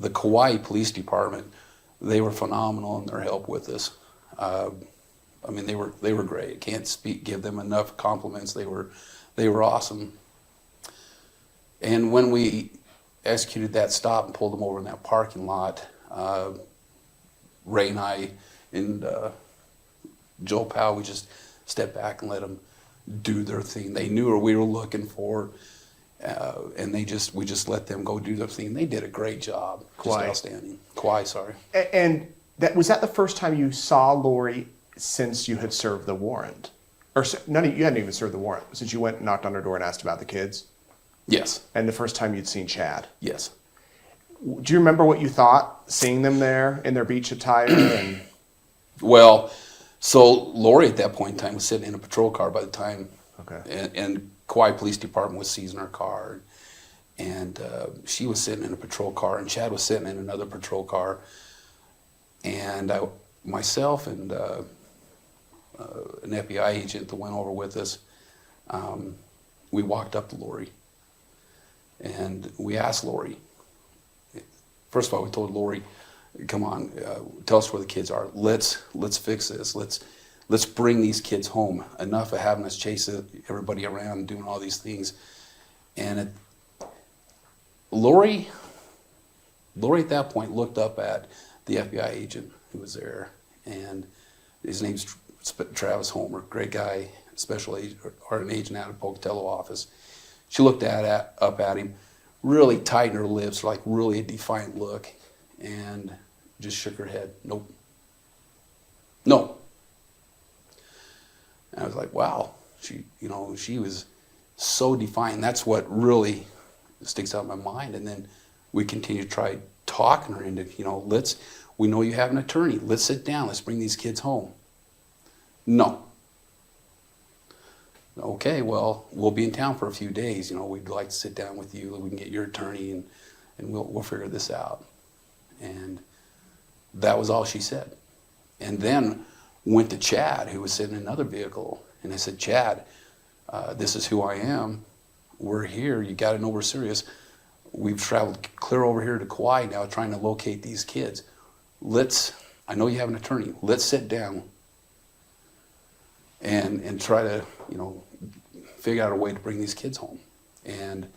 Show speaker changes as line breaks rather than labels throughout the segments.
the Kauai Police Department, they were phenomenal in their help with us. I mean, they were great. Can't give them enough compliments. They were awesome. And when we executed that stop and pulled them over in that parking lot, Ray and I and Joe Powell, we just stepped back and let them do their thing. They knew what we were looking for, and we just let them go do their thing. They did a great job.
Kauai.
Just outstanding. Kauai, sorry.
And was that the first time you saw Lori since you had served the warrant? Or you hadn't even served the warrant, since you went and knocked on her door and asked about the kids?
Yes.
And the first time you'd seen Chad?
Yes.
Do you remember what you thought, seeing them there in their beach attire?
Well, so Lori at that point in time was sitting in a patrol car by the time,
Okay.
and Kauai Police Department was seizing her car. And she was sitting in a patrol car, and Chad was sitting in another patrol car. And myself and an FBI agent that went over with us, we walked up to Lori. And we asked Lori, first of all, we told Lori, come on, tell us where the kids are. Let's fix this. Let's bring these kids home. Enough of having us chase everybody around and doing all these things. And Lori at that point looked up at the FBI agent who was there, and his name's Travis Homer, great guy, special agent, or an agent out of Pocatello office. She looked up at him, really tightened her lips, like really a defiant look, and just shook her head. Nope. No. And I was like, wow. She was so defiant. That's what really sticks out in my mind. And then we continued to try talking her into, we know you have an attorney. Let's sit down. Let's bring these kids home. No. Okay, well, we'll be in town for a few days. We'd like to sit down with you. We can get your attorney, and we'll figure this out. And that was all she said. And then went to Chad, who was sitting in another vehicle, and I said, Chad, this is who I am. We're here. You got to know we're serious. We've traveled clear over here to Kauai now trying to locate these kids. I know you have an attorney. Let's sit down and try to, figure out a way to bring these kids home. And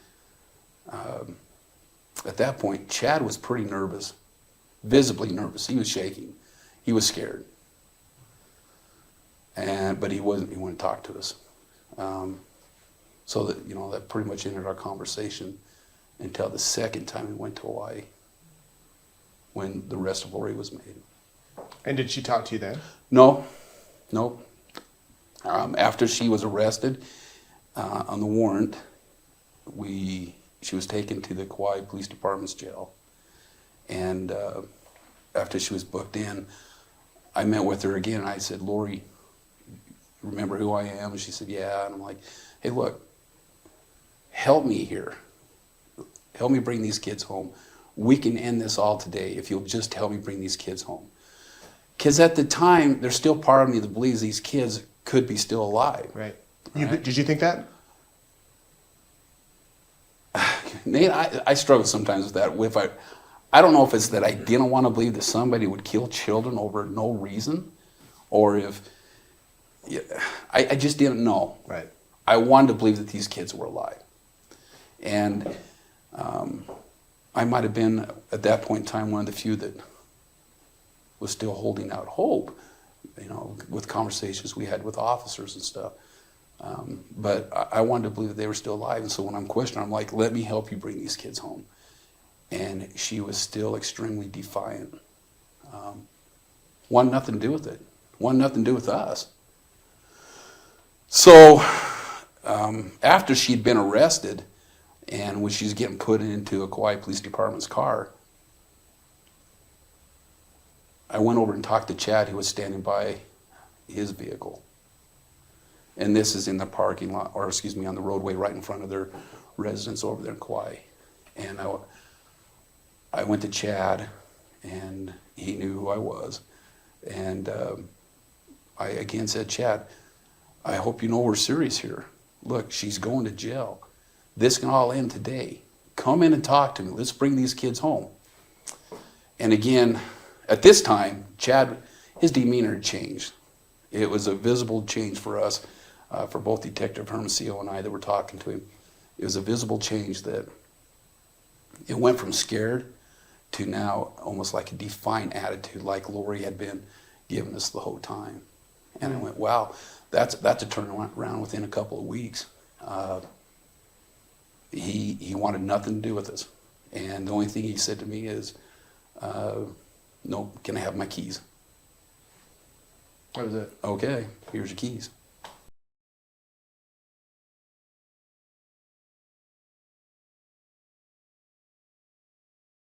at that point, Chad was pretty nervous, visibly nervous. He was shaking. He was scared. But he wouldn't talk to us. So that, that pretty much ended our conversation until the second time we went to Hawaii, when the arrest of Lori was made.
And did she talk to you then?
No. After she was arrested on the warrant, she was taken to the Kauai Police Department's jail. And after she was booked in, I met with her again, and I said, Lori, remember who I am? And she said, yeah. And I'm like, hey, look, help me here. Help me bring these kids home. We can end this all today if you'll just help me bring these kids home. Because at the time, there's still part of me that believes these kids could be still alive.
Right. Did you think that?
Nate, I struggle sometimes with that. I don't know if it's that I didn't want to believe that somebody would kill children over no reason, or if I just didn't know.
Right.
I wanted to believe that these kids were alive. And I might have been, at that point in time, one of the few that was still holding out hope, with conversations we had with officers and stuff. But I wanted to believe that they were still alive. And so when I'm questioning, I'm like, let me help you bring these kids home. And she was still extremely defiant. Wanted nothing to do with it. Wanted nothing to do with us. So after she'd been arrested, and when she was getting put into a Kauai Police Department's car, I went over and talked to Chad, who was standing by his vehicle. And this is in the parking lot, or excuse me, on the roadway right in front of their residence over there in Kauai. And I went to Chad, and he knew who I was. And I again said, Chad, I hope you know we're serious here. Look, she's going to jail. This can all end today. Come in and talk to me. Let's bring these kids home. And again, at this time, Chad, his demeanor had changed. It was a visible change for us, for both Detective Hermosillo and I that were talking to him. It was a visible change that it went from scared to now almost like a defiant attitude, like Lori had been giving us the whole time. And I went, wow, that's a turnaround within a couple of weeks. He wanted nothing to do with us. And the only thing he said to me is, no, can I have my keys?
That was it.
Okay, here's your keys.